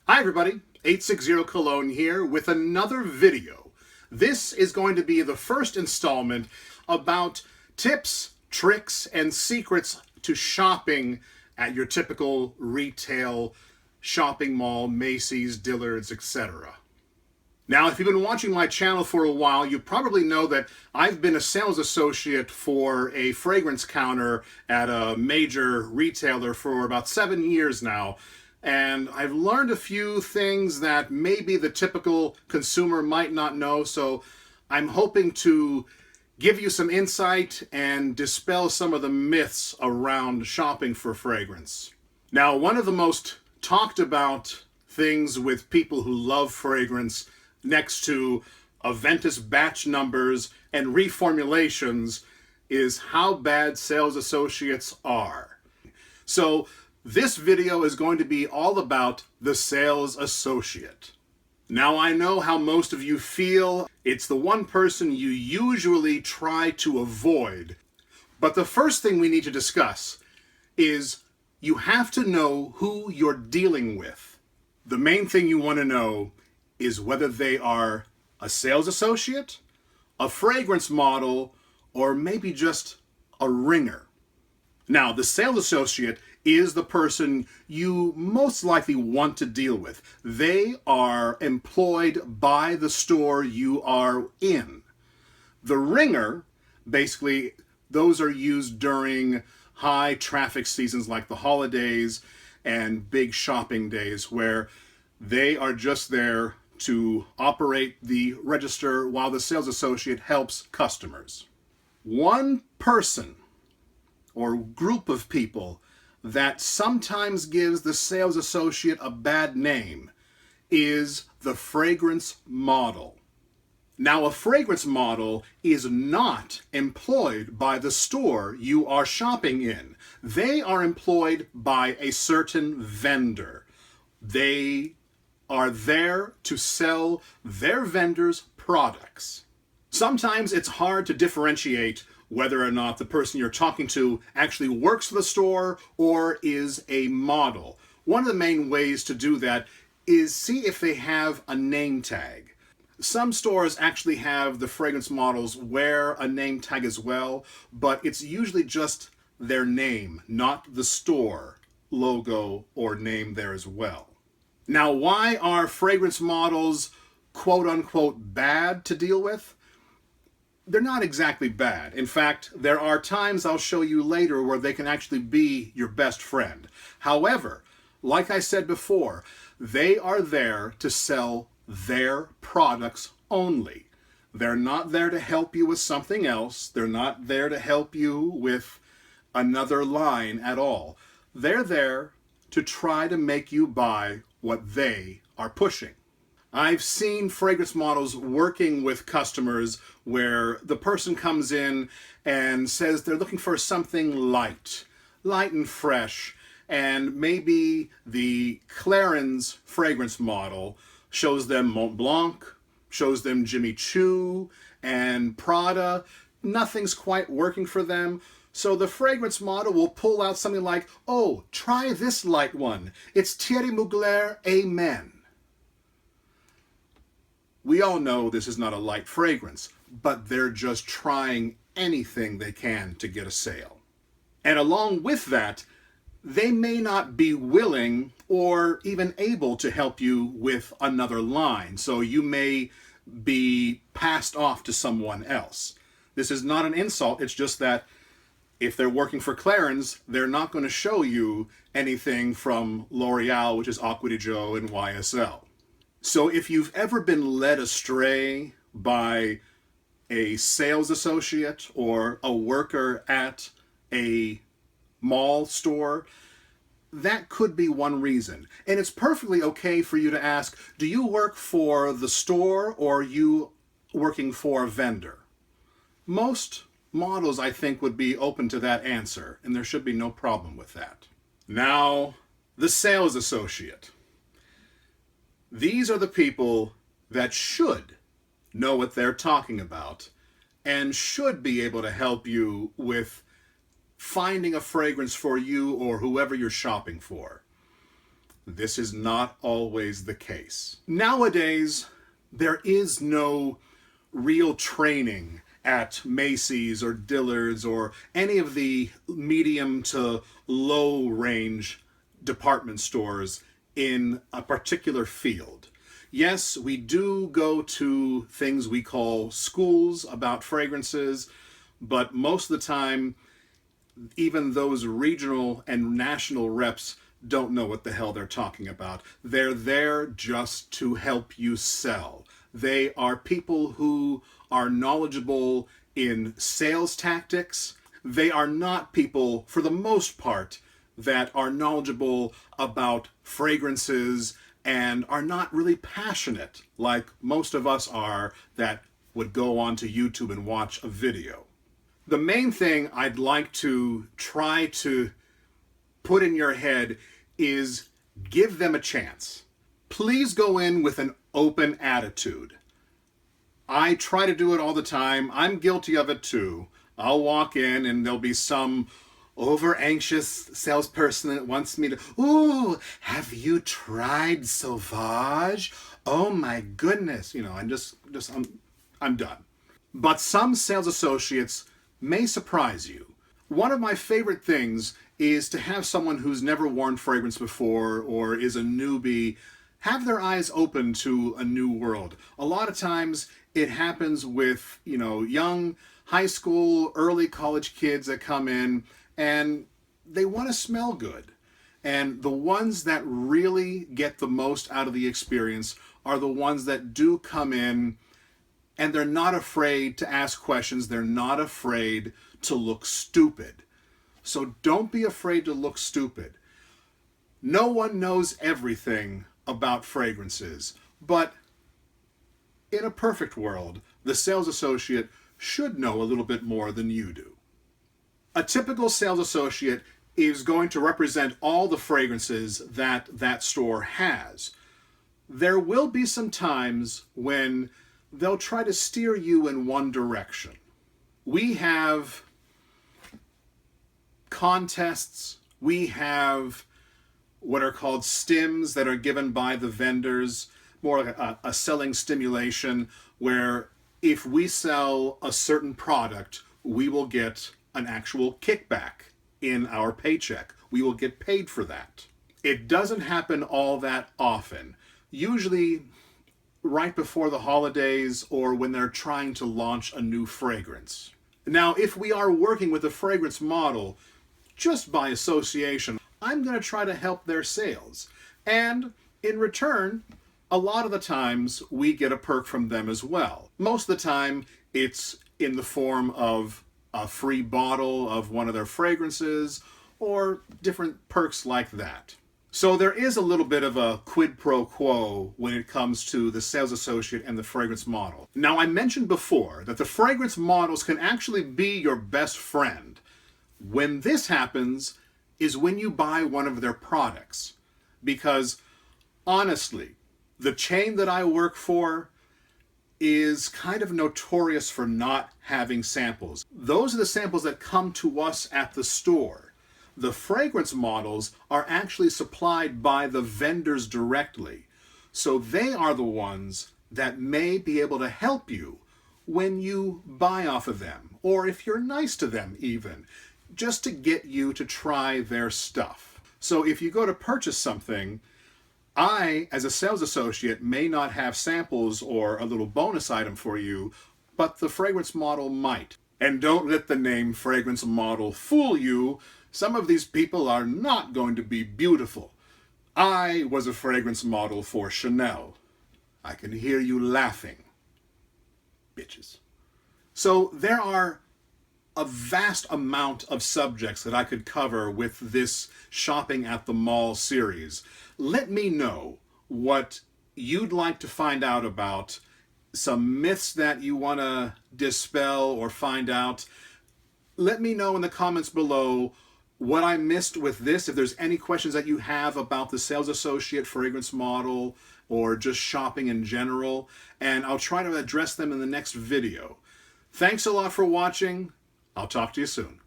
Hi everybody, 860 Cologne here with another video. This is going to be the first installment about tips, tricks, and secrets to shopping at your typical retail shopping mall, Macy's, Dillard's, etc. Now, if you've been watching my channel for a while, you probably know that I've been a sales associate for a fragrance counter at a major retailer for about 7 years now. And I've learned a few things that maybe the typical consumer might not know, so I'm hoping to give you some insight and dispel some of the myths around shopping for fragrance. Now, one of the most talked about things with people who love fragrance, next to Aventus batch numbers and reformulations, is how bad sales associates are. So this video is going to be all about the sales associate. Now, I know how most of you feel. It's the one person you usually try to avoid. But the first thing we need to discuss is you have to know who you're dealing with. The main thing you want to know is whether they are a sales associate, a fragrance model, or maybe just a ringer. Now, the sales associate is the person you most likely want to deal with. They are employed by the store you are in. The ringer, basically, those are used during high traffic seasons like the holidays and big shopping days, where they are just there to operate the register while the sales associate helps customers. One person or group of people that sometimes gives the sales associate a bad name is the fragrance model. Now, a fragrance model is not employed by the store you are shopping in. They are employed by a certain vendor. They are there to sell their vendor's products. Sometimes it's hard to differentiate whether or not the person you're talking to actually works for the store or is a model. One of the main ways to do that is see if they have a name tag. Some stores actually have the fragrance models wear a name tag as well, but it's usually just their name, not the store logo or name there as well. Now, why are fragrance models quote-unquote bad to deal with? They're not exactly bad. In fact, there are times I'll show you later where they can actually be your best friend. However, like I said before, they are there to sell their products only. They're not there to help you with something else. They're not there to help you with another line at all. They're there to try to make you buy what they are pushing. I've seen fragrance models working with customers where the person comes in and says they're looking for something light and fresh, and maybe the Clarins fragrance model shows them Mont Blanc, shows them Jimmy Choo, and Prada. Nothing's quite working for them. So the fragrance model will pull out something like, oh, try this light one. It's Thierry Mugler Amen. We all know this is not a light fragrance, but they're just trying anything they can to get a sale. And along with that, they may not be willing or even able to help you with another line, so you may be passed off to someone else. This is not an insult, it's just that if they're working for Clarins, they're not going to show you anything from L'Oreal, which is Acqua di Gio and YSL. So if you've ever been led astray by a sales associate or a worker at a mall store, that could be one reason. And it's perfectly okay for you to ask, do you work for the store or are you working for a vendor? Most models, I think, would be open to that answer, and there should be no problem with that. Now, the sales associate. These are the people that should know what they're talking about and should be able to help you with finding a fragrance for you or whoever you're shopping for. This is not always the case. Nowadays, there is no real training at Macy's or Dillard's or any of the medium to low range department stores in a particular field. Yes, we do go to things we call schools about fragrances, but most of the time, even those regional and national reps don't know what the hell they're talking about. They're there just to help you sell. They are people who are knowledgeable in sales tactics. They are not people, for the most part, that are knowledgeable about fragrances and are not really passionate like most of us are that would go onto YouTube and watch a video. The main thing I'd like to try to put in your head is give them a chance. Please go in with an open attitude. I try to do it all the time. I'm guilty of it too. I'll walk in and there'll be some over-anxious salesperson that wants me to, ooh, have you tried Sauvage? Oh my goodness. You know, I'm done. But some sales associates may surprise you. One of my favorite things is to have someone who's never worn fragrance before or is a newbie have their eyes open to a new world. A lot of times it happens with, young high school, early college kids that come in and they want to smell good. And the ones that really get the most out of the experience are the ones that do come in and they're not afraid to ask questions. They're not afraid to look stupid. So don't be afraid to look stupid. No one knows everything about fragrances, but in a perfect world, the sales associate should know a little bit more than you do. A typical sales associate is going to represent all the fragrances that that store has. There will be some times when they'll try to steer you in one direction. We have contests, we have what are called stims that are given by the vendors, more like a selling stimulation, where if we sell a certain product, we will get an actual kickback in our paycheck. We will get paid for that. It doesn't happen all that often. Usually right before the holidays or when they're trying to launch a new fragrance. Now, if we are working with a fragrance model, just by association, I'm going to try to help their sales. And in return, a lot of the times we get a perk from them as well. Most of the time, it's in the form of a free bottle of one of their fragrances or different perks like that. So there is a little bit of a quid pro quo when it comes to the sales associate and the fragrance model. Now, I mentioned before that the fragrance models can actually be your best friend. When this happens is when you buy one of their products. Because honestly, the chain that I work for is kind of notorious for not having samples. Those are the samples that come to us at the store. The fragrance models are actually supplied by the vendors directly. So they are the ones that may be able to help you when you buy off of them, or if you're nice to them even, just to get you to try their stuff. So if you go to purchase something, I, as a sales associate, may not have samples or a little bonus item for you, but the fragrance model might. And don't let the name fragrance model fool you. Some of these people are not going to be beautiful. I was a fragrance model for Chanel. I can hear you laughing. Bitches. So there are a vast amount of subjects that I could cover with this Shopping at the Mall series. Let me know what you'd like to find out about, some myths that you want to dispel or find out. Let me know in the comments below what I missed with this, if there's any questions that you have about the sales associate fragrance model or just shopping in general, and I'll try to address them in the next video. Thanks a lot for watching. I'll talk to you soon.